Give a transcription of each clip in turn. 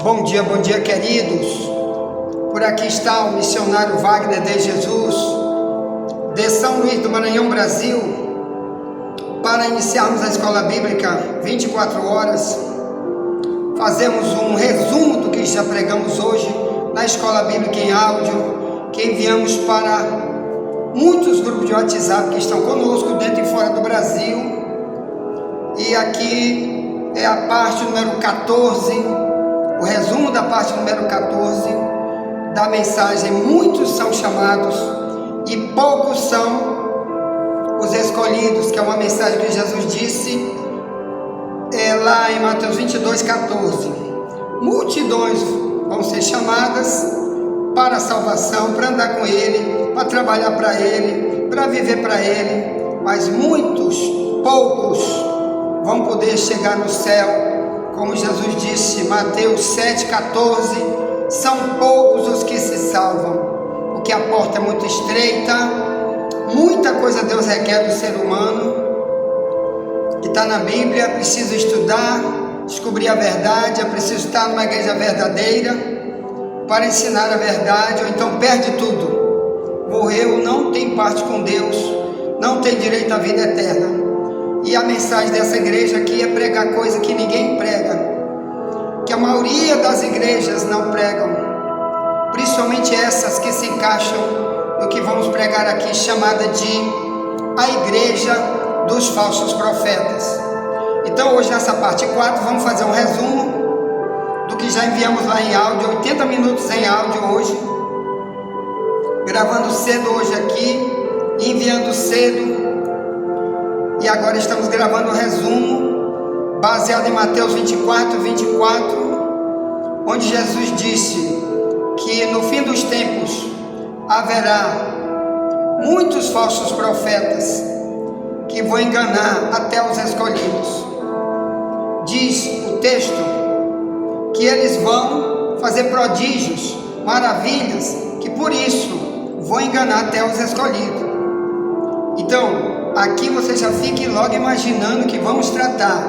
Bom dia, queridos. Por aqui está o missionário Wagner de Jesus, de São Luís do Maranhão, Brasil, para iniciarmos a escola bíblica 24 horas. Fazemos um resumo do que já pregamos hoje na escola bíblica em áudio, que enviamos para muitos grupos de WhatsApp que estão conosco dentro e fora do Brasil. E aqui é a parte número 14, o resumo da parte número 14 da mensagem. Muitos são chamados e poucos são os escolhidos, que é uma mensagem que Jesus disse lá em Mateus 22:14. Multidões vão ser chamadas para a salvação, para andar com Ele, para trabalhar para Ele, para viver para Ele, mas poucos vão poder chegar no céu. Como Jesus disse, Mateus 7:14, são poucos os que se salvam, porque a porta é muito estreita, muita coisa Deus requer do ser humano, e está na Bíblia. É preciso estudar, descobrir a verdade, é preciso estar numa igreja verdadeira, para ensinar a verdade, ou então perde tudo. Morreu, não tem parte com Deus, não tem direito à vida eterna. E a mensagem dessa igreja aqui é pregar coisa que ninguém prega, que a maioria das igrejas não pregam, principalmente essas que se encaixam no que vamos pregar aqui, chamada de a igreja dos falsos profetas. Então hoje nessa parte 4 vamos fazer um resumo do que já enviamos lá em áudio, 80 minutos em áudio hoje, gravando cedo hoje aqui, enviando cedo. E agora estamos gravando o resumo baseado em Mateus 24, onde Jesus disse que no fim dos tempos haverá muitos falsos profetas que vão enganar até os escolhidos. Diz o texto que eles vão fazer prodígios, maravilhas, que por isso vão enganar até os escolhidos. Então, aqui você já fique logo imaginando que vamos tratar.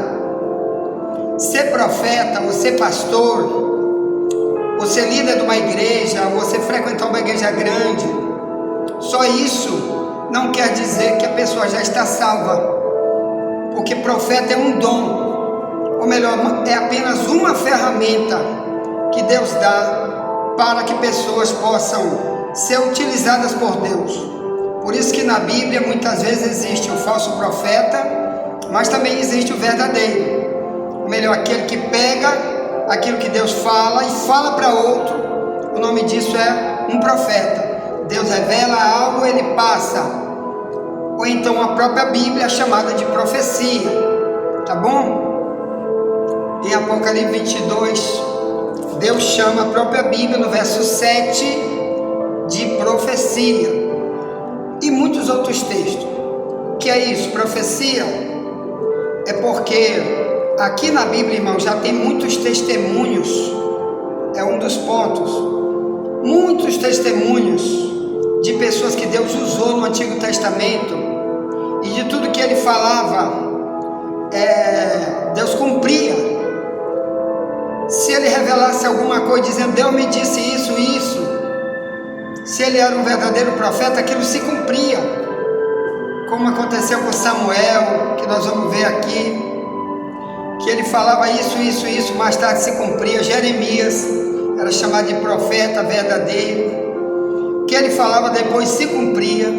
Ser profeta, ou ser pastor, ou ser líder de uma igreja, ou você frequentar uma igreja grande, só isso não quer dizer que a pessoa já está salva, porque profeta é um dom, ou melhor, é apenas uma ferramenta que Deus dá para que pessoas possam ser utilizadas por Deus. Por isso que na Bíblia muitas vezes existe o falso profeta, mas também existe o verdadeiro. Ou melhor, aquele que pega aquilo que Deus fala e fala para outro. O nome disso é um profeta. Deus revela algo, ele passa. Ou então a própria Bíblia chamada de profecia. Tá bom? Em Apocalipse 22, Deus chama a própria Bíblia no verso 7 de profecia. E muitos outros textos. O que é isso? Profecia é porque aqui na Bíblia, irmão, já tem muitos testemunhos. É um dos pontos. Muitos testemunhos de pessoas que Deus usou no Antigo Testamento, e de tudo que ele falava, Deus cumpria. Se ele revelasse alguma coisa dizendo, Deus me disse isso, se ele era um verdadeiro profeta, aquilo se cumpria, como aconteceu com Samuel, que nós vamos ver aqui, que ele falava isso, mais tarde se cumpria. Jeremias era chamado de profeta verdadeiro, que ele falava depois se cumpria.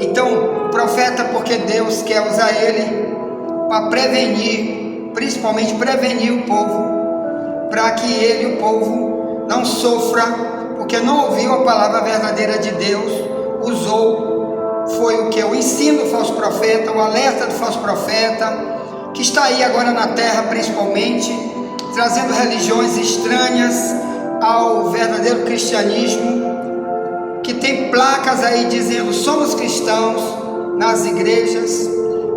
Então, profeta, porque Deus quer usar ele para prevenir, principalmente prevenir o povo, para que ele, o povo, não sofra, porque não ouviu a palavra verdadeira de Deus, foi o que? O ensino do falso profeta, o alerta do falso profeta, que está aí agora na terra principalmente, trazendo religiões estranhas ao verdadeiro cristianismo, que tem placas aí dizendo somos cristãos nas igrejas,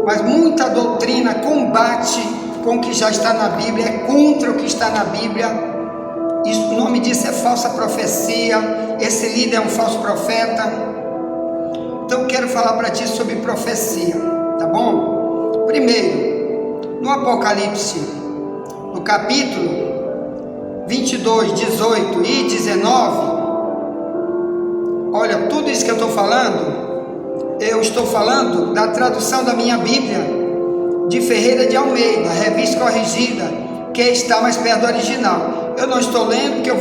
mas muita doutrina combate com o que já está na Bíblia, é contra o que está na Bíblia. Isso, o nome disso é falsa profecia. Esse líder é um falso profeta. Então eu quero falar para ti sobre profecia, tá bom? Primeiro, no Apocalipse, no capítulo 22, 18 e 19, olha, tudo isso que eu estou falando da tradução da minha Bíblia de Ferreira de Almeida, revista corrigida, que está mais perto do original. Eu não estou lendo porque eu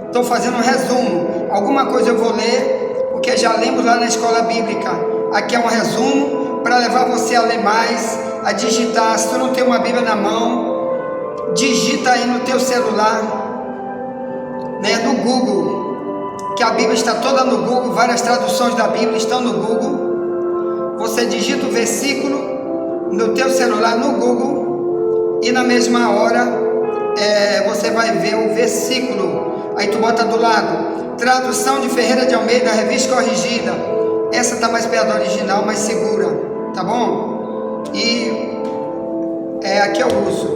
estou fazendo um resumo. Alguma coisa eu vou ler, porque já lemos lá na escola bíblica. Aqui é um resumo para levar você a ler mais, a digitar. Se tu não tem uma Bíblia na mão, digita aí no teu celular, né, no Google, que a Bíblia está toda no Google, várias traduções da Bíblia estão no Google. Você digita o versículo no teu celular no Google e na mesma hora você vai ver o versículo. Aí tu bota do lado, tradução de Ferreira de Almeida, revista corrigida. Essa está mais perto do original, mais segura, tá bom? E aqui eu uso,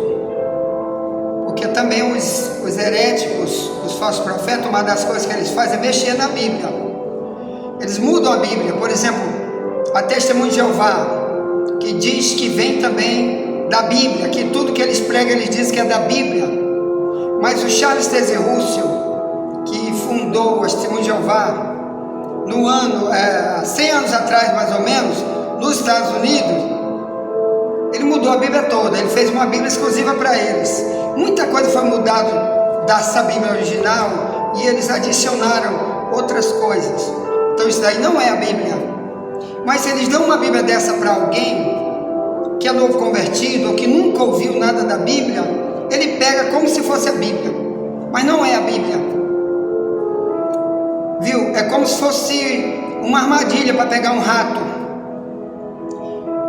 porque também os heréticos, os falsos profetas, uma das coisas que eles fazem é mexer na Bíblia. Eles mudam a Bíblia. Por exemplo, a Testemunho de Jeová, que diz que vem também da Bíblia, que tudo que eles pregam, eles dizem que é da Bíblia. Mas o Charles Taze Russell, que fundou o Testemunho de Jeová, no ano, 100 anos atrás mais ou menos, nos Estados Unidos, ele mudou a Bíblia toda, ele fez uma Bíblia exclusiva para eles. Muita coisa foi mudada dessa Bíblia original e eles adicionaram outras coisas. Então isso daí não é a Bíblia. Mas se eles dão uma Bíblia dessa para alguém que é novo convertido ou que nunca ouviu nada da Bíblia, ele pega como se fosse a Bíblia, mas não é a Bíblia, viu? É como se fosse uma armadilha para pegar um rato.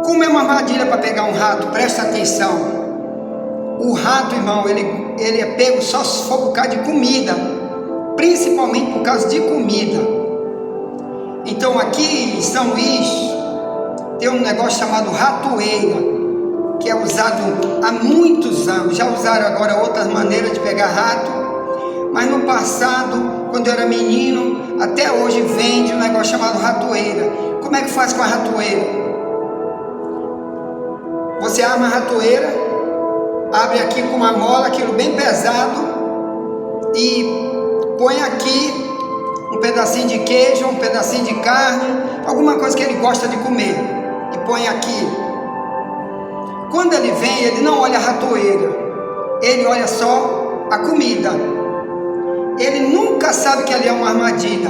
Como é uma armadilha para pegar um rato? Presta atenção. O rato, irmão, ele é pego só se for por causa de comida, principalmente por causa de comida. Então aqui em São Luís tem um negócio chamado ratoeira, que é usado há muitos anos. Já usaram agora outras maneiras de pegar rato, mas no passado, quando eu era menino, até hoje vende um negócio chamado ratoeira. Como é que faz com a ratoeira? Você arma a ratoeira, abre aqui com uma mola, aquilo bem pesado, e põe aqui um pedacinho de queijo, um pedacinho de carne, alguma coisa que ele gosta de comer, e põe aqui. Quando ele vem, ele não olha a ratoeira, ele olha só a comida. Ele nunca sabe que ali é uma armadilha,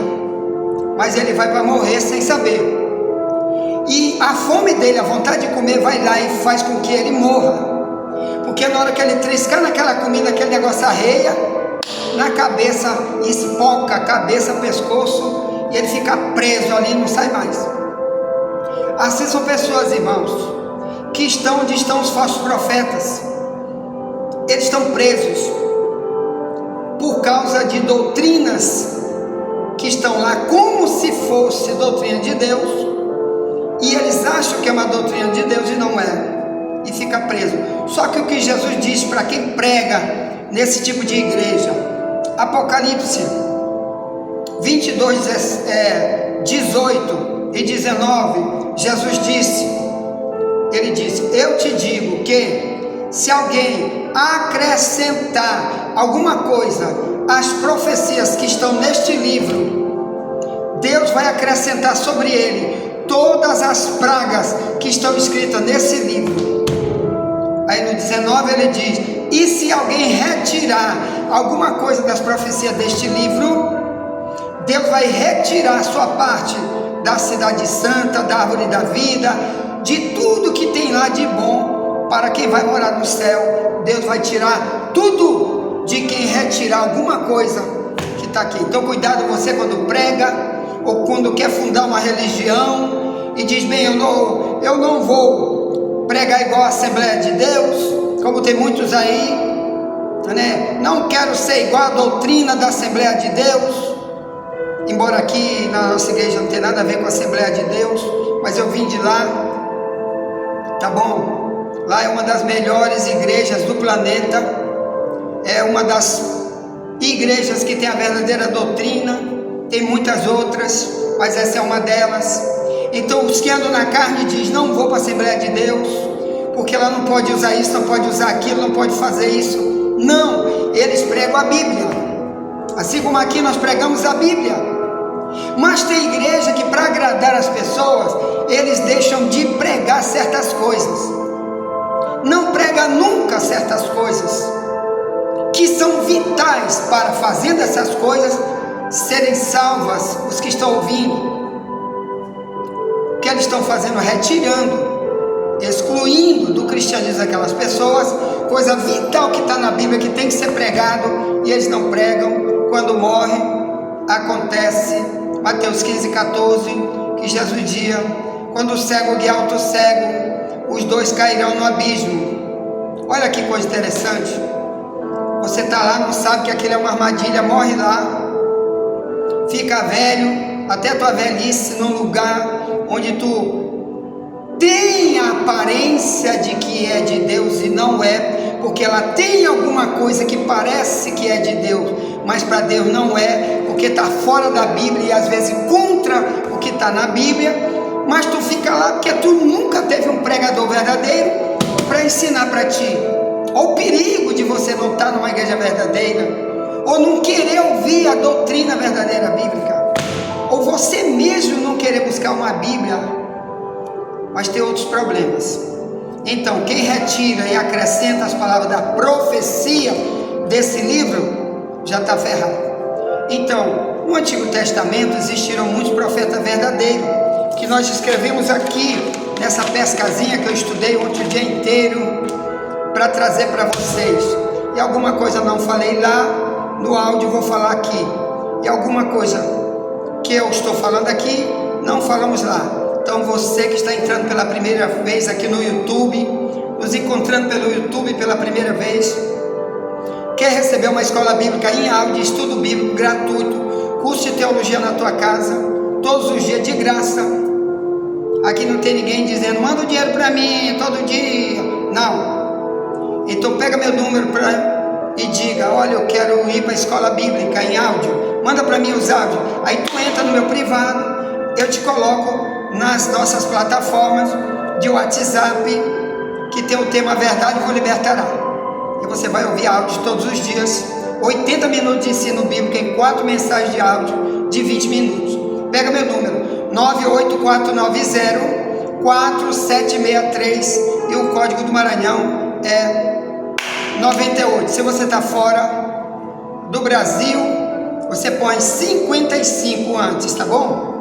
mas ele vai para morrer sem saber. E a fome dele, a vontade de comer, vai lá e faz com que ele morra, porque na hora que ele triscar naquela comida, aquele negócio arreia na cabeça, espoca a cabeça, pescoço, e ele fica preso ali e não sai mais. Assim são pessoas, irmãos, que estão onde estão os falsos profetas. Eles estão presos por causa de doutrinas que estão lá como se fosse doutrina de Deus, e eles acham que é uma doutrina de Deus e não é, e fica preso. Só que o que Jesus diz para quem prega nesse tipo de igreja, Apocalipse 22, 18 e 19, Jesus disse, ele disse: eu te digo que se alguém acrescentar alguma coisa às profecias que estão neste livro, Deus vai acrescentar sobre ele todas as pragas que estão escritas nesse livro. Aí no 19 ele diz: e se alguém retirar alguma coisa das profecias deste livro, Deus vai retirar a sua parte da cidade santa, da árvore da vida, de tudo que tem lá de bom para quem vai morar no céu. Deus vai tirar tudo de quem retirar alguma coisa que está aqui. Então cuidado você quando prega ou quando quer fundar uma religião e diz: bem, eu não vou pregar igual a Assembleia de Deus, como tem muitos aí, né? Não quero ser igual a doutrina da Assembleia de Deus, embora aqui na nossa igreja não tem nada a ver com a Assembleia de Deus, mas eu vim de lá, tá bom? Lá é uma das melhores igrejas do planeta, é uma das igrejas que tem a verdadeira doutrina, tem muitas outras, mas essa é uma delas. Então os que andam na carne dizem: não vou para a Assembleia de Deus, porque ela não pode usar isso, não pode usar aquilo, não pode fazer isso. Não, eles pregam a Bíblia, assim como aqui nós pregamos a Bíblia. Mas tem igreja que, para agradar as pessoas, eles deixam de pregar certas coisas, não prega nunca certas coisas que são vitais para, fazendo essas coisas, serem salvas os que estão ouvindo. O que eles estão fazendo? Retirando, excluindo do cristianismo aquelas pessoas, coisa vital que está na Bíblia, que tem que ser pregado, e eles não pregam. Quando morre, acontece Mateus 15:14, que Jesus dizia: quando o cego guiar outro cego, os dois cairão no abismo. Olha que coisa interessante. Você está lá, não sabe que aquilo é uma armadilha, morre lá, fica velho, até tua velhice, num lugar onde tu tem a aparência de que é de Deus e não é, porque ela tem alguma coisa que parece que é de Deus, mas para Deus não é, porque está fora da Bíblia e às vezes contra o que está na Bíblia. Mas tu fica lá porque tu nunca teve um pregador verdadeiro para ensinar para ti. Olha o perigo de você não estar numa igreja verdadeira, ou não querer ouvir a doutrina verdadeira bíblica, ou você mesmo não querer buscar uma Bíblia, mas tem outros problemas. Então, quem retira e acrescenta as palavras da profecia desse livro, já está ferrado. Então, no Antigo Testamento existiram muitos profetas verdadeiros, que nós escrevemos aqui, nessa pescazinha que eu estudei ontem o dia inteiro, para trazer para vocês. E alguma coisa não falei lá no áudio, vou falar aqui. E alguma coisa que eu estou falando aqui, não falamos lá. Então você que está entrando pela primeira vez aqui no YouTube, nos encontrando pelo YouTube pela primeira vez, quer receber uma escola bíblica em áudio, estudo bíblico gratuito, curso de teologia na tua casa, todos os dias de graça. Aqui não tem ninguém dizendo: manda o dinheiro para mim todo dia. Não. Então pega meu número e diga: olha, eu quero ir para a escola bíblica em áudio, manda para mim os áudios. Aí tu entra no meu privado, eu te coloco nas nossas plataformas de WhatsApp, que tem o tema Verdade Vos Libertará, e você vai ouvir áudios todos os dias, 80 minutos de ensino bíblico em 4 mensagens de áudio de 20 minutos. Pega meu número 98490-4763 e o código do Maranhão é 98. Se você está fora do Brasil, você põe 55 antes, tá bom?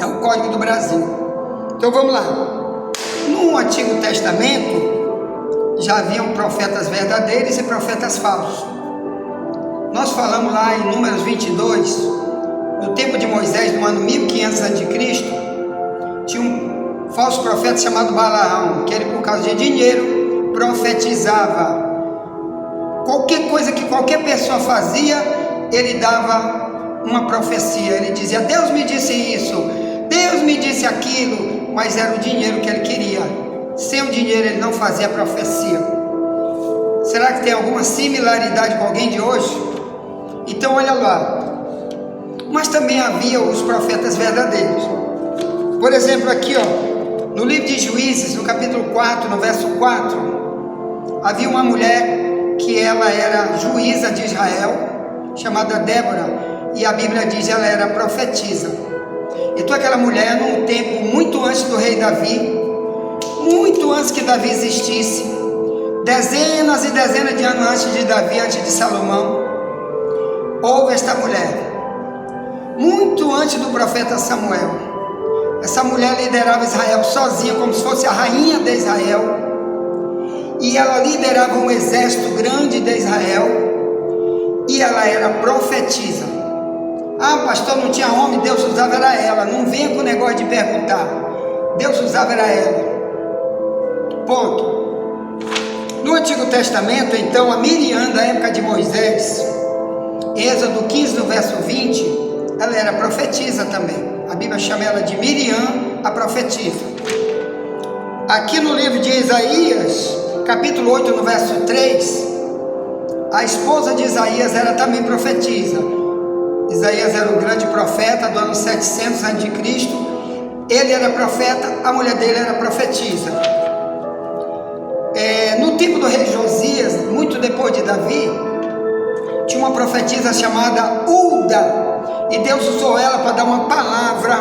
É o código do Brasil. Então vamos lá. No Antigo Testamento já haviam profetas verdadeiros e profetas falsos. Nós falamos lá em Números 22, no tempo de Moisés, no ano 1500 a.C., tinha um falso profeta chamado Balaão, que ele, por causa de dinheiro, profetizava. Qualquer coisa que qualquer pessoa fazia, ele dava uma profecia. Ele dizia: Deus me disse isso, Deus me disse aquilo, mas era o dinheiro que ele queria. Sem o dinheiro ele não fazia profecia. Será que tem alguma similaridade com alguém de hoje? Então olha lá. Mas também havia os profetas verdadeiros. Por exemplo, aqui ó, no livro de Juízes, no capítulo 4, no verso 4, havia uma mulher que ela era juíza de Israel, chamada Débora, e a Bíblia diz que ela era profetisa. Então aquela mulher, num tempo muito antes do rei Davi, muito antes que Davi existisse, dezenas e dezenas de anos antes de Davi, antes de Salomão, houve esta mulher, muito antes do profeta Samuel. Essa mulher liderava Israel sozinha, como se fosse a rainha de Israel, e ela liderava um exército grande de Israel, e ela era profetisa. Ah, pastor, não tinha homem, Deus usava era ela. Não venha com o negócio de perguntar, Deus usava era ela. Ponto. No Antigo Testamento, então, a Miriam, da época de Moisés, Êxodo 15, no verso 20, ela era profetisa também. A Bíblia chama ela de Miriam, a profetisa. Aqui no livro de Isaías, capítulo 8, no verso 3, a esposa de Isaías era também profetisa. Isaías era um grande profeta do ano 700 a.C. Ele era profeta, a mulher dele era profetisa. No tempo do rei Josias, muito depois de Davi, tinha uma profetisa chamada Hulda, e Deus usou ela para dar uma palavra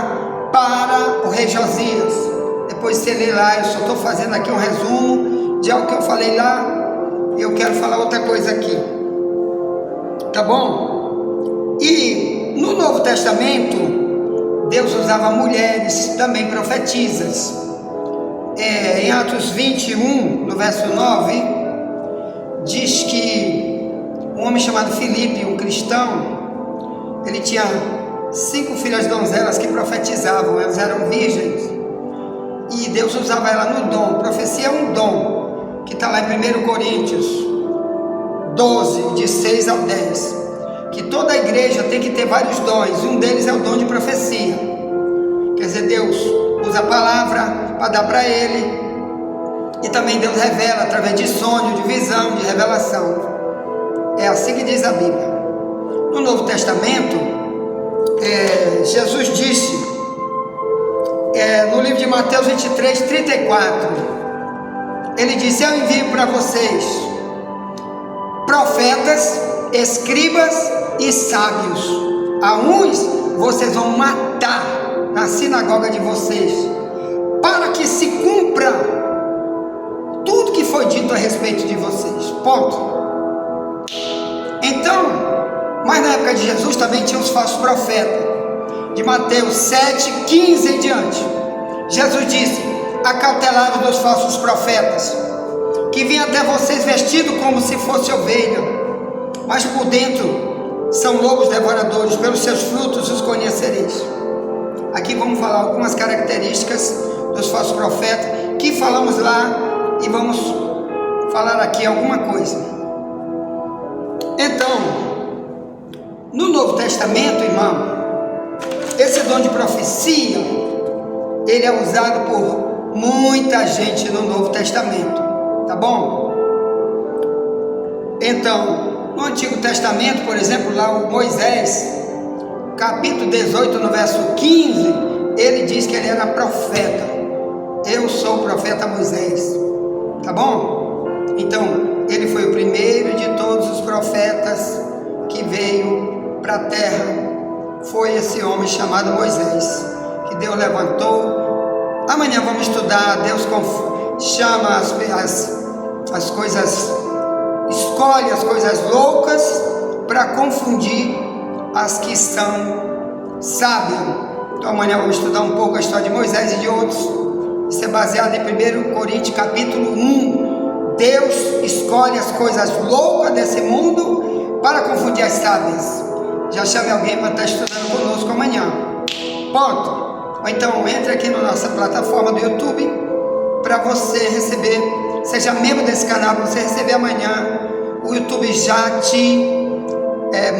para o rei Josias. Depois você lê lá, eu só estou fazendo aqui um resumo de algo que eu falei lá, e eu quero falar outra coisa aqui, tá bom? E no Novo Testamento, Deus usava mulheres, também profetisas. Em Atos 21, no verso 9, diz que um homem chamado Filipe, um cristão, ele tinha 5 filhas donzelas que profetizavam, elas eram virgens, e Deus usava ela no dom. Profecia é um dom, que está lá em 1 Coríntios 12, de 6 ao 10, que toda a igreja tem que ter vários dons, um deles é o dom de profecia. Quer dizer, Deus usa a palavra para dar para ele, e também Deus revela através de sonho, de visão, de revelação. É assim que diz a Bíblia. No Novo Testamento, Jesus disse, no livro de Mateus 23, 34, ele disse: eu envio para vocês profetas, escribas e sábios. A uns vocês vão matar na sinagoga de vocês, para que se cumpra tudo que foi dito a respeito de vocês. Ponto. Então, mas na época de Jesus também tinha os falsos profetas. De Mateus 7, 15 em diante, Jesus disse: acautelado dos falsos profetas, que vêm até vocês vestidos como se fosse ovelha, mas por dentro são lobos devoradores. Pelos seus frutos os conhecereis. Aqui vamos falar algumas características dos falsos profetas, que falamos lá, e vamos falar aqui alguma coisa. Então, no Novo Testamento, irmão, esse dom de profecia, ele é usado por muita gente no Novo Testamento, tá bom? Então, no Antigo Testamento, por exemplo, lá o Moisés, capítulo 18, no verso 15, ele diz que ele era profeta. Eu sou o profeta Moisés, tá bom? Então, ele foi o primeiro de todos os profetas que veio para a terra. Foi esse homem chamado Moisés, que Deus levantou. Amanhã vamos estudar. Deus chama as coisas, escolhe as coisas loucas para confundir as que são sábias. Então amanhã vamos estudar um pouco a história de Moisés e de outros. Isso é baseado em 1 Coríntios capítulo 1. Deus escolhe as coisas loucas desse mundo para confundir as sábias. Já chame alguém para estar estudando conosco amanhã. Ponto. Ou então entre aqui na nossa plataforma do YouTube para você receber, seja membro desse canal, para você receber amanhã. O YouTube já te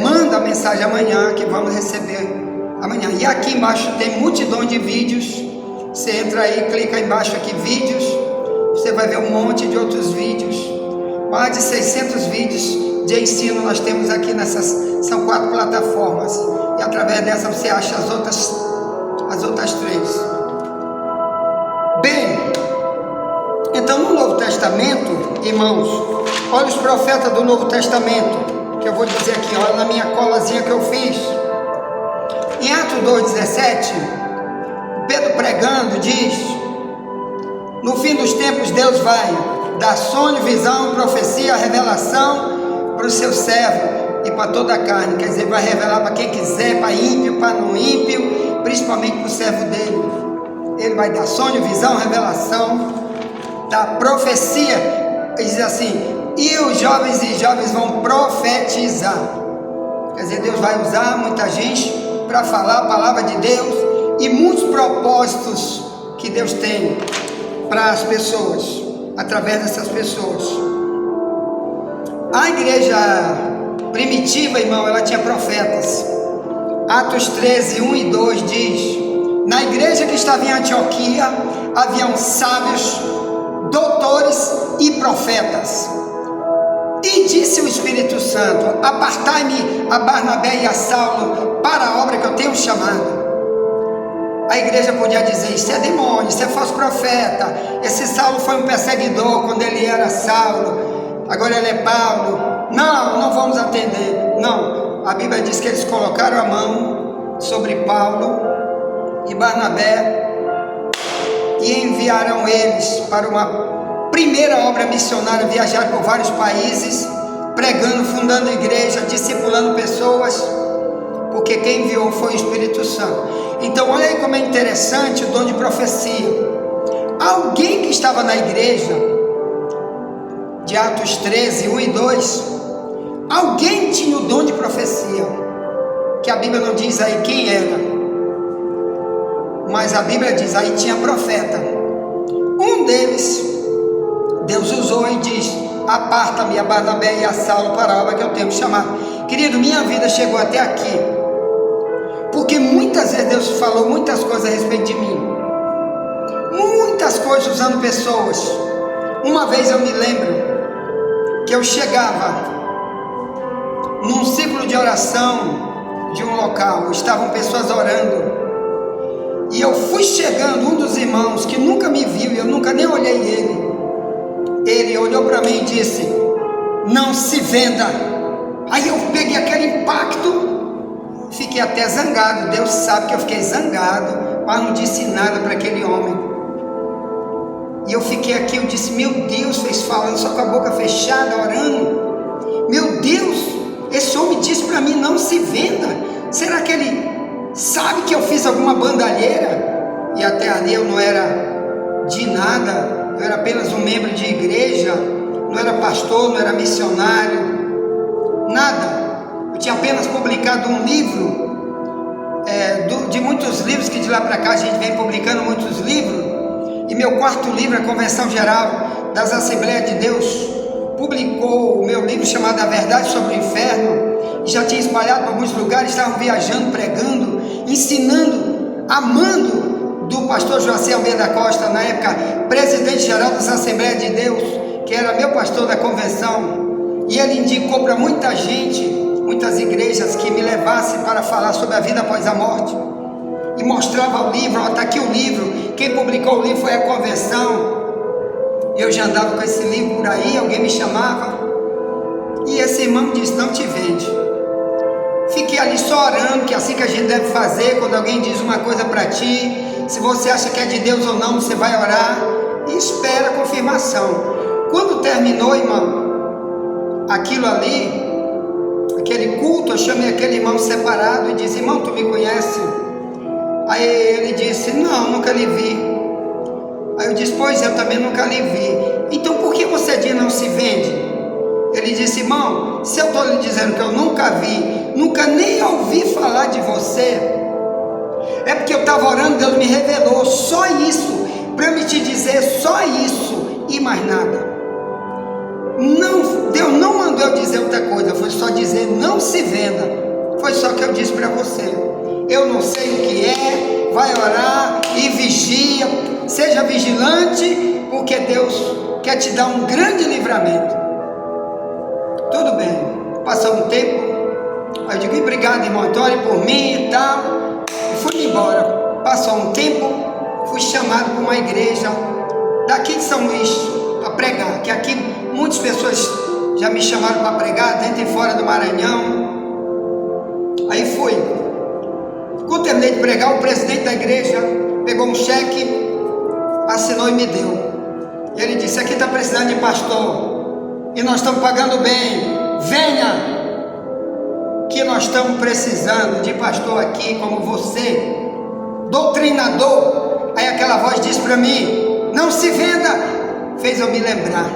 manda a mensagem amanhã, que vamos receber amanhã. E aqui embaixo tem multidão de vídeos. Você entra aí, clica embaixo aqui, vídeos. Você vai ver um monte de outros vídeos. Mais de 600 vídeos de ensino nós temos aqui são 4 plataformas, e através dessa você acha as outras 3. Bem, então no Novo Testamento, irmãos, olha os profetas do Novo Testamento, que eu vou dizer aqui, olha na minha colazinha que eu fiz. Em Atos 2,17, Pedro pregando diz: no fim dos tempos Deus vai dar sonho, visão, profecia, revelação para o seu servo e para toda a carne. Quer dizer, vai revelar para quem quiser, para ímpio, para não ímpio, principalmente para o servo dele. Ele vai dar sonho, visão, revelação, da profecia. Ele diz assim: e os jovens e jovens vão profetizar. Quer dizer, Deus vai usar muita gente para falar a palavra de Deus e muitos propósitos que Deus tem para as pessoas, através dessas pessoas. A igreja primitiva, irmão, ela tinha profetas. Atos 13, 1 e 2 diz: na igreja que estava em Antioquia haviam sábios, doutores e profetas. E disse o Espírito Santo: apartai-me a Barnabé e a Saulo para a obra que eu tenho chamado. A igreja podia dizer: isso é demônio, isso é falso profeta. Esse Saulo foi um perseguidor quando ele era Saulo, agora ele é Paulo. Não vamos atender. Não, a Bíblia diz que eles colocaram a mão sobre Paulo e Barnabé e enviaram eles para uma primeira obra missionária, viajar por vários países, pregando, fundando igreja, discipulando pessoas, porque quem enviou foi o Espírito Santo. Então olha aí como é interessante o dom de profecia. Alguém que estava na igreja de Atos 13, 1 e 2, alguém tinha o dom de profecia, que a Bíblia não diz aí quem era, mas a Bíblia diz, aí tinha profeta. Um deles, Deus usou e diz: aparta-me a Barnabé e a Saulo para a obra que eu tenho chamado. Querido, minha vida chegou até aqui, porque muitas vezes Deus falou muitas coisas a respeito de mim, muitas coisas usando pessoas. Uma vez eu me lembro que eu chegava num ciclo de oração de um local, estavam pessoas orando, e eu fui chegando, um dos irmãos que nunca me viu, eu nunca nem olhei ele olhou para mim e disse: não se venda. Aí eu peguei aquele impacto, fiquei até zangado. Deus sabe que eu fiquei zangado, mas não disse nada para aquele homem. E eu fiquei aqui, eu disse: meu Deus, fez falando só com a boca fechada, orando. Meu Deus, esse homem disse para mim: não se venda. Será que ele sabe que eu fiz alguma bandalheira? E até ali eu não era de nada, eu era apenas um membro de igreja, não era pastor, não era missionário, nada. Eu tinha apenas publicado um livro, de muitos livros que de lá para cá a gente vem publicando muitos livros, e meu quarto livro, a Convenção Geral das Assembleias de Deus, publicou o meu livro chamado A Verdade sobre o Inferno, e já tinha espalhado para alguns lugares, estavam viajando, pregando, ensinando, amando, do pastor Joacir Almeida Costa, na época presidente geral das Assembleias de Deus, que era meu pastor da convenção, e ele indicou para muita gente, muitas igrejas, que me levasse para falar sobre a vida após a morte, e mostrava o livro. Está aqui o livro, quem publicou o livro foi a convenção. Eu já andava com esse livro por aí, alguém me chamava, e esse irmão disse: não te vende. Fiquei ali só orando, que é assim que a gente deve fazer, quando alguém diz uma coisa para ti, se você acha que é de Deus ou não, você vai orar e espera a confirmação. Quando terminou, irmão, aquilo ali, aquele culto, eu chamei aquele irmão separado e disse: irmão, tu me conhece? Aí ele disse: não, nunca lhe vi. Aí eu disse: pois eu também nunca lhe vi. Então por que você diz não se vende? Ele disse: irmão, se eu estou lhe dizendo que eu nunca vi, nunca nem ouvi falar de você, é porque eu estava orando, Deus me revelou só isso, para eu me te dizer só isso e mais nada. Não, Deus não mandou eu dizer outra coisa, foi só dizer: não se venda. Foi só que eu disse para você. Eu não sei o que é, vai orar e vigia, seja vigilante, porque Deus quer te dar um grande livramento. Tudo bem, passou um tempo, aí eu digo: obrigado, irmão, então ore por mim e tal, e fui embora. Passou um tempo, fui chamado para uma igreja daqui de São Luís para pregar, que aqui muitas pessoas já me chamaram para pregar, dentro e fora do Maranhão. Aí fui. Quando terminei de pregar, o presidente da igreja pegou um cheque, assinou e me deu. E ele disse: aqui está precisando de pastor, e nós estamos pagando bem, venha, que nós estamos precisando de pastor aqui como você, doutrinador. Aí aquela voz disse para mim: não se venda. Fez eu me lembrar.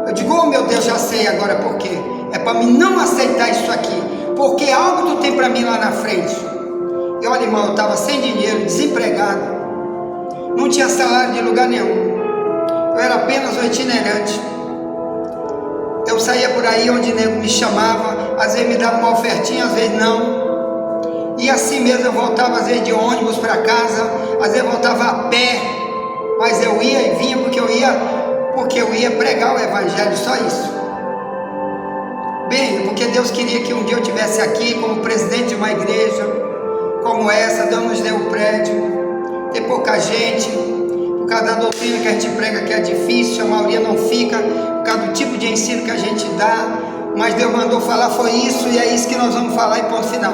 Eu digo: oh meu Deus, já sei agora por quê. É para mim não aceitar isso aqui, porque algo tu tem para mim lá na frente. E olha, irmão, eu estava sem dinheiro, desempregado, não tinha salário de lugar nenhum, eu era apenas um itinerante. Eu saía por aí onde nego me chamava, às vezes me dava uma ofertinha, às vezes não, e assim mesmo eu voltava às vezes de ônibus para casa, às vezes voltava a pé, mas eu ia e vinha porque eu ia pregar o evangelho, só isso. Bem, porque Deus queria que um dia eu estivesse aqui como presidente de uma igreja como essa. Deus nos deu o prédio, tem pouca gente, por causa da doutrina que a gente prega, que é difícil, a maioria não fica, por causa do tipo de ensino que a gente dá, mas Deus mandou falar, foi isso, e é isso que nós vamos falar e ponto final.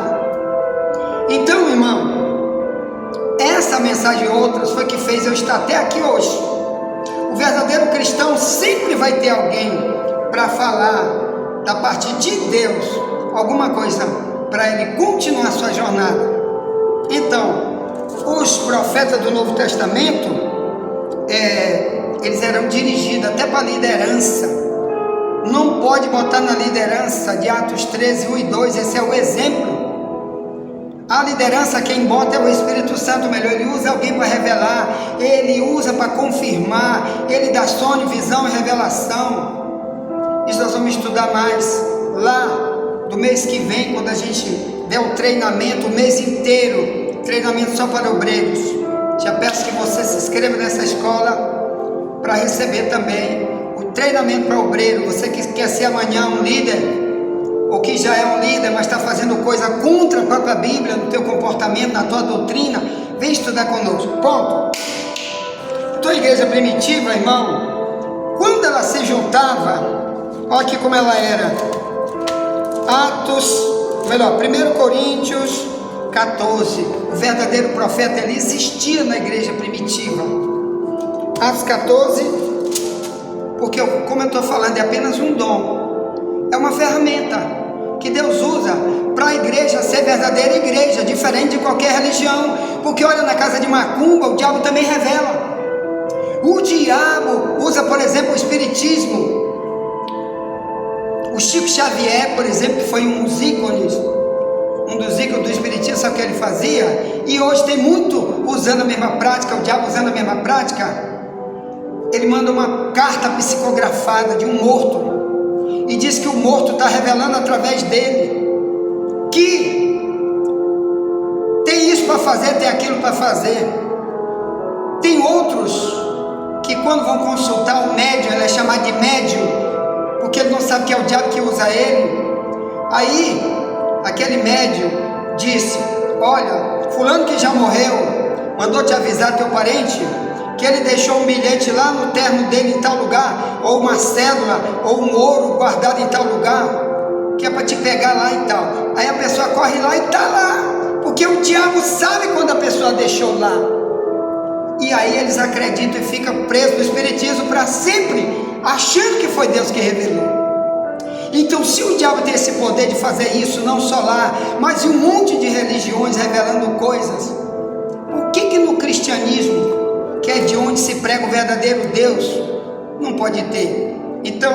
Então, irmão, essa mensagem e outras foi que fez eu estar até aqui hoje. O verdadeiro cristão sempre vai ter alguém para falar da parte de Deus, alguma coisa para ele continuar a sua jornada. Então, os profetas do Novo Testamento, eles eram dirigidos até para a liderança. Não pode botar na liderança de Atos 13, 1 e 2, esse é o exemplo. A liderança quem bota é o Espírito Santo, melhor, ele usa alguém para revelar, ele usa para confirmar, ele dá sonho, visão e revelação. Isso nós vamos estudar mais lá do mês que vem, quando a gente der o treinamento, o mês inteiro, treinamento só para obreiros. Já peço que você se inscreva nessa escola para receber também o treinamento para obreiro. Você que quer ser amanhã um líder, ou que já é um líder, mas está fazendo coisa contra a própria Bíblia, no teu comportamento, na tua doutrina, vem estudar conosco. Ponto. Tua igreja primitiva, irmão, quando ela se juntava, olha aqui como ela era. 1 Coríntios 14, o verdadeiro profeta, ele existia na igreja primitiva. Atos 14, porque como eu estou falando, é apenas um dom, é uma ferramenta que Deus usa para a igreja ser verdadeira igreja, diferente de qualquer religião. Porque olha, na casa de macumba, o diabo também revela. O diabo usa, por exemplo, o espiritismo. O Chico Xavier, por exemplo, que foi um dos ícones do espiritismo, sabe o que ele fazia? E hoje tem muito usando a mesma prática, o diabo usando a mesma prática. Ele manda uma carta psicografada de um morto e diz que o morto está revelando através dele que tem isso para fazer, tem aquilo para fazer. Tem outros que quando vão consultar o médium, ele é chamado de médium, porque ele não sabe que é o diabo que usa ele. Aí aquele médium disse: olha, fulano que já morreu mandou te avisar, teu parente, que ele deixou um bilhete lá no terno dele em tal lugar, ou uma cédula, ou um ouro guardado em tal lugar, que é para te pegar lá e tal. Aí a pessoa corre lá e está lá, porque o diabo sabe quando a pessoa deixou lá. E aí eles acreditam e ficam presos no espiritismo para sempre, achando que foi Deus que revelou. Então, se o diabo tem esse poder de fazer isso, não só lá, mas em um monte de religiões revelando coisas, por que no cristianismo, que é de onde se prega o verdadeiro Deus, não pode ter? Então,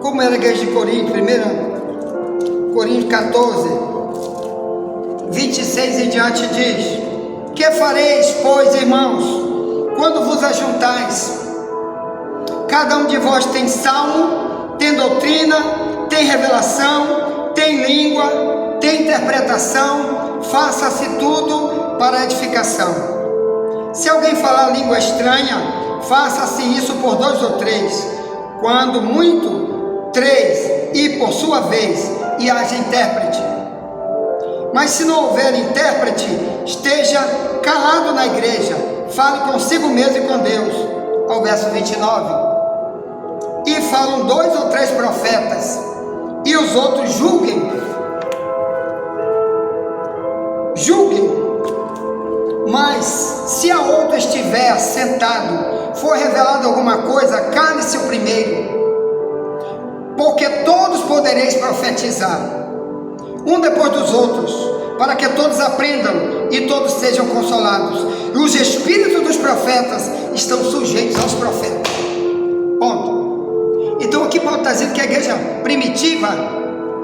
como era a igreja de Corinto, 1 Coríntios 14, 26 em diante diz: que fareis, pois, irmãos, quando vos ajuntais? Cada um de vós tem salmo, tem doutrina, tem revelação, tem língua, tem interpretação, faça-se tudo para edificação. Se alguém falar língua estranha, faça-se isso por 2 ou 3, quando muito, 3, e por sua vez, e haja intérprete. Mas se não houver intérprete, esteja calado na igreja, fale consigo mesmo e com Deus. Ao verso 29. E falam 2 ou 3 profetas, e os outros julguem. Mas se a outro estiver sentado, for revelado alguma coisa, cale-se o primeiro, porque todos podereis profetizar, um depois dos outros, para que todos aprendam e todos sejam consolados. E os espíritos dos profetas estão sujeitos aos profetas. Ponto. Então aqui Paulo está dizendo que a igreja primitiva,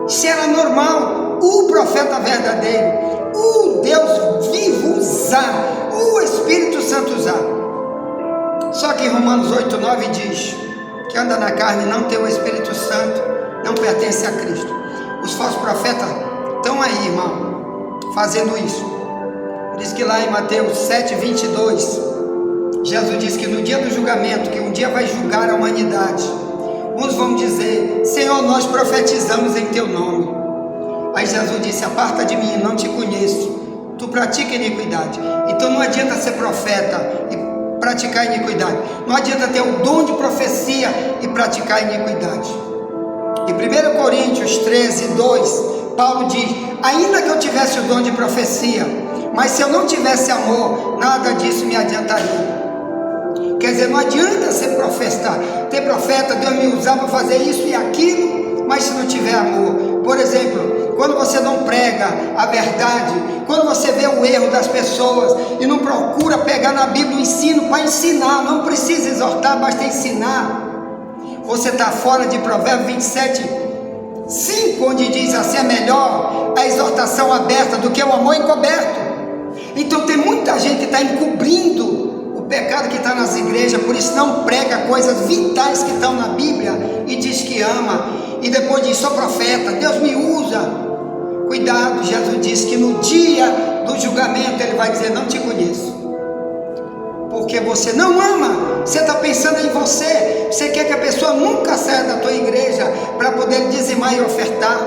isso era normal, o profeta verdadeiro, o Deus vivo usar, o Espírito Santo usar. Só que em Romanos 8:9 diz que anda na carne não tem o Espírito Santo, não pertence a Cristo. Os falsos profetas estão aí, irmão, fazendo isso. Diz que lá em Mateus 7:22, Jesus diz que no dia do julgamento, que um dia vai julgar a humanidade, uns vão dizer: Senhor, nós profetizamos em teu nome. Aí Jesus disse: aparta de mim, não te conheço, tu pratica iniquidade. Então não adianta ser profeta e praticar iniquidade, não adianta ter o dom de profecia e praticar iniquidade. Em 1 Coríntios 13, 2, Paulo diz: ainda que eu tivesse o dom de profecia, mas se eu não tivesse amor, nada disso me adiantaria. Quer dizer, não adianta ser profeta, ter profeta, Deus me usar para fazer isso e aquilo, mas se não tiver amor. Por exemplo, quando você não prega a verdade, quando você vê o erro das pessoas e não procura pegar na Bíblia o ensino para ensinar, não precisa exortar, basta ensinar, você está fora de Provérbios 27, 5, onde diz assim: é melhor a exortação aberta do que o amor encoberto. Então tem muita gente que está encobrindo o pecado que está nas igrejas, por isso não prega coisas vitais que estão na Bíblia e diz que ama, e depois diz: sou profeta, Deus me usa. Cuidado, Jesus disse que no dia do julgamento Ele vai dizer: não te conheço, porque você não ama, você está pensando em você, você quer que a pessoa nunca saia da tua igreja para poder dizimar e ofertar,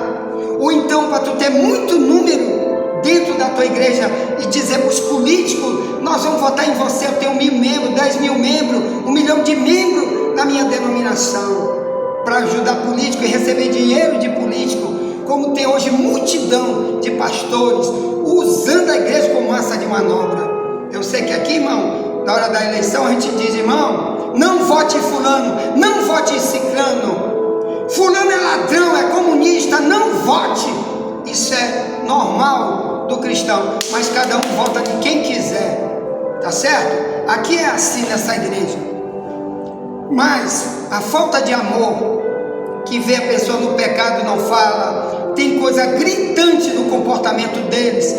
ou então para tu ter muito número dentro da tua igreja e dizer para os políticos: nós vamos votar em você, eu tenho 1.000 membros, 10.000 membros, 1 milhão de membros na minha denominação, para ajudar político e receber dinheiro de político, como tem hoje multidão de pastores usando a igreja como massa de manobra. Eu sei que aqui, irmão, na hora da eleição a gente diz: irmão, não vote em fulano, não vote em ciclano, fulano é ladrão, é comunista, não vote. Isso é normal do cristão, mas cada um vota de quem quiser, tá certo? Aqui é assim nessa igreja. Mas a falta de amor, que vê a pessoa no pecado e não fala, tem coisa gritante no comportamento deles,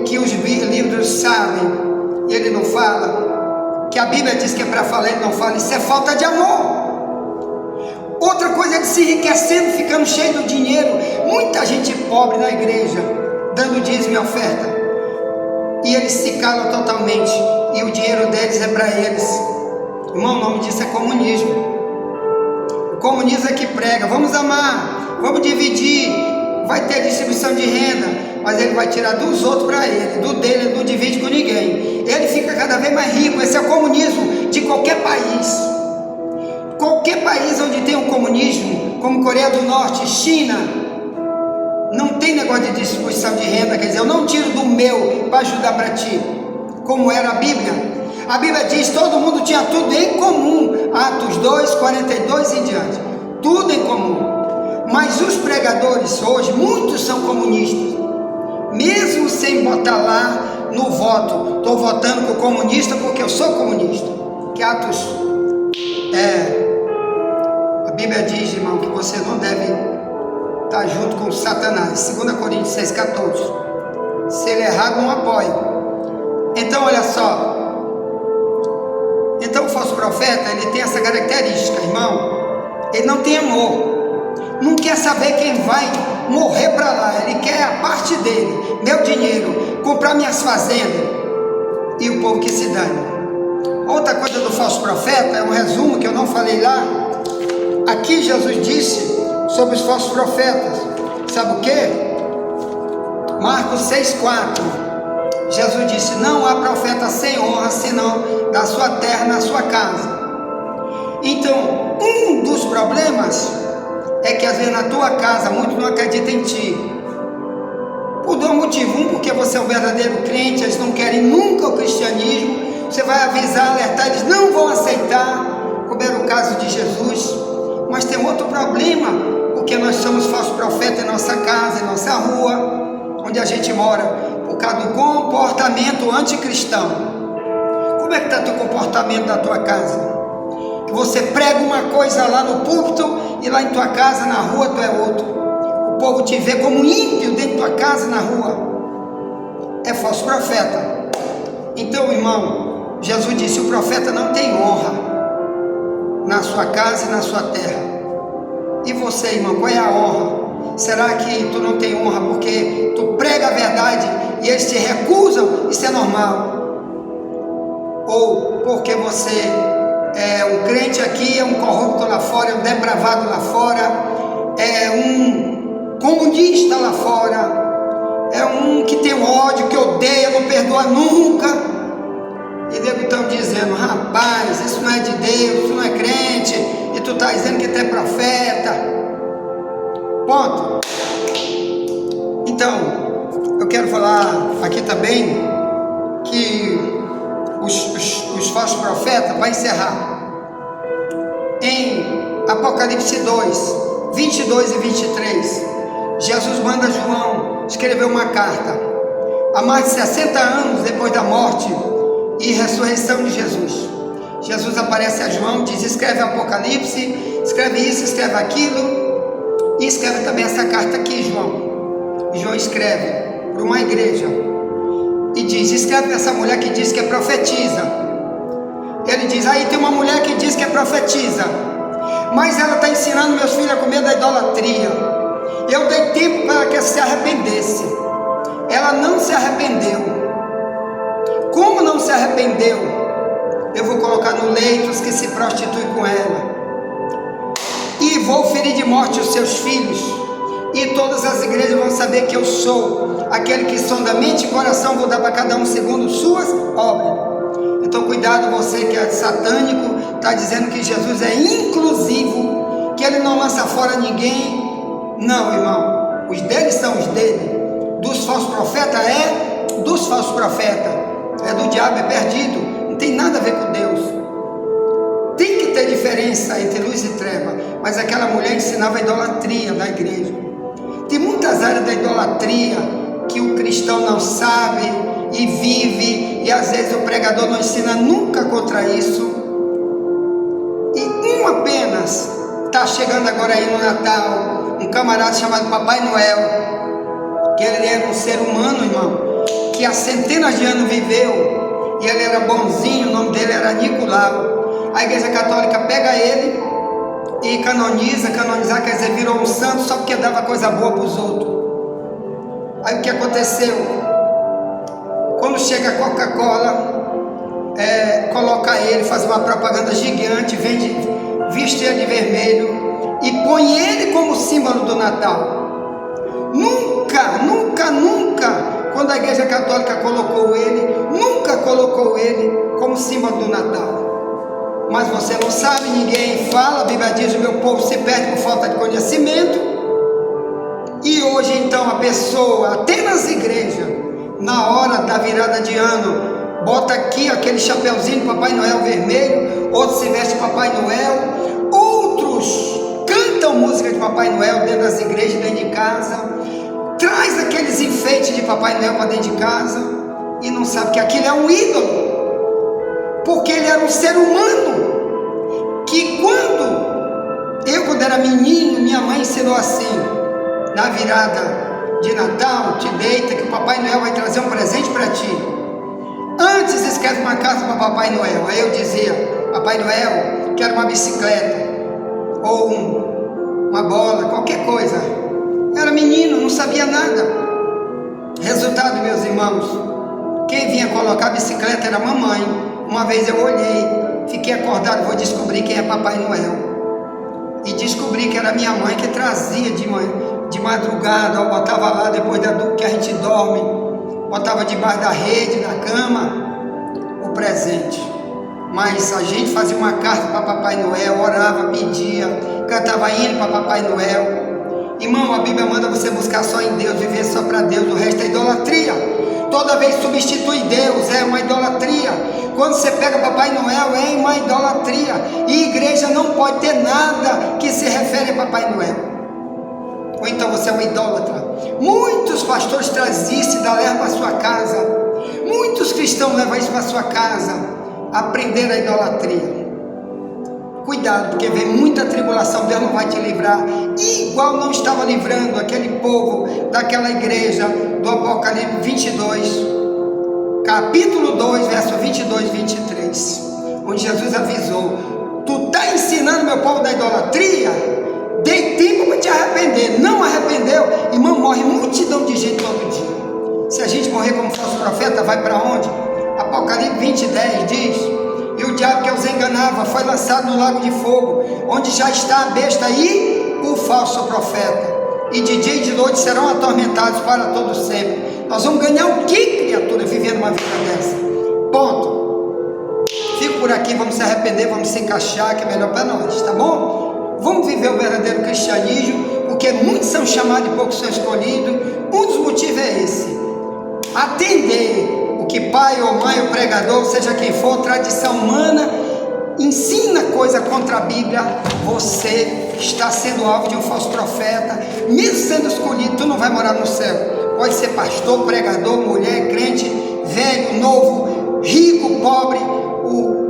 que os livros sabem, e ele não fala, que a Bíblia diz que é para falar, ele não fala. Isso é falta de amor. Outra coisa é de se enriquecendo, ficando cheio do dinheiro. Muita gente pobre na igreja, dando dízimo e oferta, e eles se calam totalmente, e o dinheiro deles é para eles. Irmão, o nome disso é comunismo. O comunismo é que prega: vamos amar, vamos dividir, vai ter distribuição de renda, mas ele vai tirar dos outros para ele, do dele ele não divide com ninguém, ele fica cada vez mais rico. Esse é o comunismo de qualquer país. Qualquer país onde tem um comunismo, como Coreia do Norte, China, não tem negócio de distribuição de renda. Quer dizer, eu não tiro do meu para ajudar para ti, como era a Bíblia. A Bíblia diz: todo mundo tinha tudo em comum. Atos 2, 42 em diante, tudo em comum. Mas os pregadores hoje, muitos são comunistas, mesmo sem botar lá no voto: estou votando com o comunista porque eu sou comunista. Que Atos a Bíblia diz, irmão, que você não deve estar junto com Satanás. 2 Coríntios 6,14. Se ele errar, não apoia. Então olha só, então o falso profeta, ele tem essa característica, irmão: ele não tem amor, não quer saber quem vai morrer para lá, ele quer a parte dele, meu dinheiro, comprar minhas fazendas, e o povo que se dane. Outra coisa do falso profeta, é um resumo que eu não falei lá. Aqui Jesus disse sobre os falsos profetas, sabe o que? Marcos 6,4. Jesus disse: não há profeta sem honra, senão da sua terra, na sua casa. Então, um dos problemas é que às vezes na tua casa muitos não acreditam em ti, por dois motivos: um, porque você é um verdadeiro crente, eles não querem nunca o cristianismo, você vai avisar, alertar, eles não vão aceitar, como era o caso de Jesus. Mas tem outro problema, porque nós somos falsos profetas em nossa casa, em nossa rua, onde a gente mora, por causa do comportamento anticristão. Como é que está teu comportamento na tua casa? Que você prega uma coisa lá no púlpito e lá em tua casa, na rua, tu é outro. O povo te vê como ímpio dentro da tua casa, na rua. É falso profeta. Então, irmão, Jesus disse: o profeta não tem honra na sua casa e na sua terra. E você, irmão, qual é a honra? Será que tu não tem honra porque tu prega a verdade e eles se recusam? Isso é normal. Ou porque você é um crente aqui, é um corrupto lá fora, é um depravado lá fora, é um comunista lá fora, é um que tem ódio, que odeia, não perdoa nunca. E nego estão dizendo: rapaz, isso não é de Deus, tu não é crente, e tu está dizendo que tu é profeta. Ponto. Então, eu quero falar aqui também que os falsos profetas, para encerrar, em Apocalipse 2, 22 e 23, Jesus manda João escrever uma carta, há mais de 60 anos depois da morte e ressurreição de Jesus. Jesus aparece a João, diz: escreve Apocalipse, escreve isso, escreve aquilo, e escreve também essa carta aqui, João. E João escreve para uma igreja e diz: escreve para essa mulher que diz que é profetiza. Ele diz: aí tem uma mulher que diz que é profetiza, mas ela está ensinando meus filhos a comer da idolatria. Eu dei tempo para que ela se arrependesse, ela não se arrependeu. Como não se arrependeu? Eu vou colocar no leito os que se prostituem com ela, e vou ferir de morte os seus filhos, e todas as igrejas vão saber que eu sou aquele que sonda mente e coração, vou dar para cada um segundo suas obras. Então cuidado, você que é satânico, está dizendo que Jesus é inclusivo, que ele não lança fora ninguém. Não, irmão, os deles são os dele, dos falsos profetas é dos falsos profetas, é do diabo, é perdido, não tem nada a ver com Deus. Tem que ter diferença entre luz e treva, mas aquela mulher ensinava a idolatria na igreja. Tem muitas áreas da idolatria que o cristão não sabe e vive, e às vezes o pregador não ensina nunca contra isso. E apenas está chegando agora aí no Natal um camarada chamado Papai Noel, que ele era um ser humano, irmão, que há centenas de anos viveu, e ele era bonzinho, o nome dele era Nicolau. A igreja católica pega ele e canonizar quer dizer, virou um santo só porque dava coisa boa para os outros. Aí o que aconteceu? Quando chega a Coca-Cola, coloca ele, faz uma propaganda gigante, veste ele de vermelho e põe ele como símbolo do Natal. Nunca, quando a igreja católica colocou ele, nunca colocou ele como símbolo do Natal. Mas você não sabe, ninguém fala, a Bíblia diz: o meu povo se perde por falta de conhecimento. E hoje então a pessoa, até nas igrejas, na hora da virada de ano, bota aqui aquele chapeuzinho de Papai Noel vermelho, outros se vestem de Papai Noel, outros cantam música de Papai Noel dentro das igrejas, dentro de casa, traz aqueles enfeites de Papai Noel para dentro de casa, e não sabe que aquilo é um ídolo, porque ele era um ser humano, que quando era menino, minha mãe ensinou assim: na virada de Natal, te deita que o Papai Noel vai trazer um presente para ti. Antes escreve uma carta para Papai Noel. Aí eu dizia: Papai Noel, quero uma bicicleta, ou uma bola, qualquer coisa. Eu era menino, não sabia nada. Resultado, meus irmãos, quem vinha colocar a bicicleta era a mamãe. Uma vez eu olhei, fiquei acordado, vou descobrir quem é Papai Noel. E descobri que era minha mãe que trazia de madrugada, ou botava lá depois que a gente dorme, botava debaixo da rede, da cama, o presente. Mas a gente fazia uma carta para Papai Noel, orava, pedia, cantava hino para Papai Noel. Irmão, a Bíblia manda você buscar só em Deus, viver só para Deus, o resto é idolatria. Toda vez que substitui Deus é uma idolatria. Quando você pega Papai Noel é uma idolatria. E igreja não pode ter nada que se refere a Papai Noel. Ou então você é um idólatra. Muitos pastores trazem isso e levam para sua casa. Muitos cristãos levam isso para sua casa. Aprender a idolatria. Cuidado, porque vem muita tribulação, Deus não vai te livrar, igual não estava livrando aquele povo daquela igreja do Apocalipse 22, capítulo 2, verso 22 e 23, onde Jesus avisou: tu está ensinando meu povo da idolatria? Dei tempo para te arrepender. Não arrependeu, irmão, morre multidão de gente todo dia. Se a gente morrer como falso profeta, vai para onde? Apocalipse 20, 10 diz: e o diabo que os enganava foi lançado no lago de fogo, onde já está a besta e o falso profeta. E de dia e de noite serão atormentados para todo sempre. Nós vamos ganhar o que, criatura, vivendo uma vida dessa? Ponto. Fico por aqui, vamos se arrepender, vamos se encaixar, que é melhor para nós, tá bom? Vamos viver o verdadeiro cristianismo, porque muitos são chamados e poucos são escolhidos. Um dos motivos é esse: atender o que pai ou mãe ou pregador, seja quem for, tradição humana, ensina coisa contra a Bíblia. Você está sendo alvo de um falso profeta. Mesmo sendo escolhido, tu não vai morar no céu. Pode ser pastor, pregador, mulher, crente, velho, novo, rico, pobre,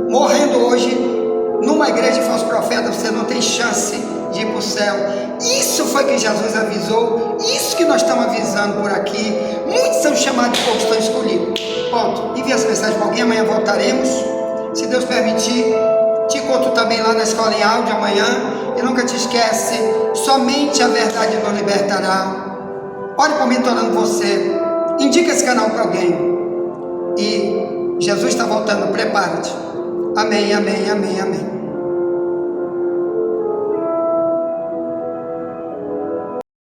morrendo hoje numa igreja de falso profeta, você não tem chance de ir para o céu. Isso foi que Jesus avisou, isso que nós estamos avisando por aqui. Muitos são chamados e poucos estão escolhidos. Ponto. Envie essa mensagem para alguém, amanhã voltaremos, se Deus permitir. Te encontro também lá na escola em áudio amanhã. E nunca te esquece, somente a verdade nos libertará. Ore por mim, estou orando por você. Indica esse canal para alguém. E Jesus está voltando, prepara-te. Amém, amém, amém, amém.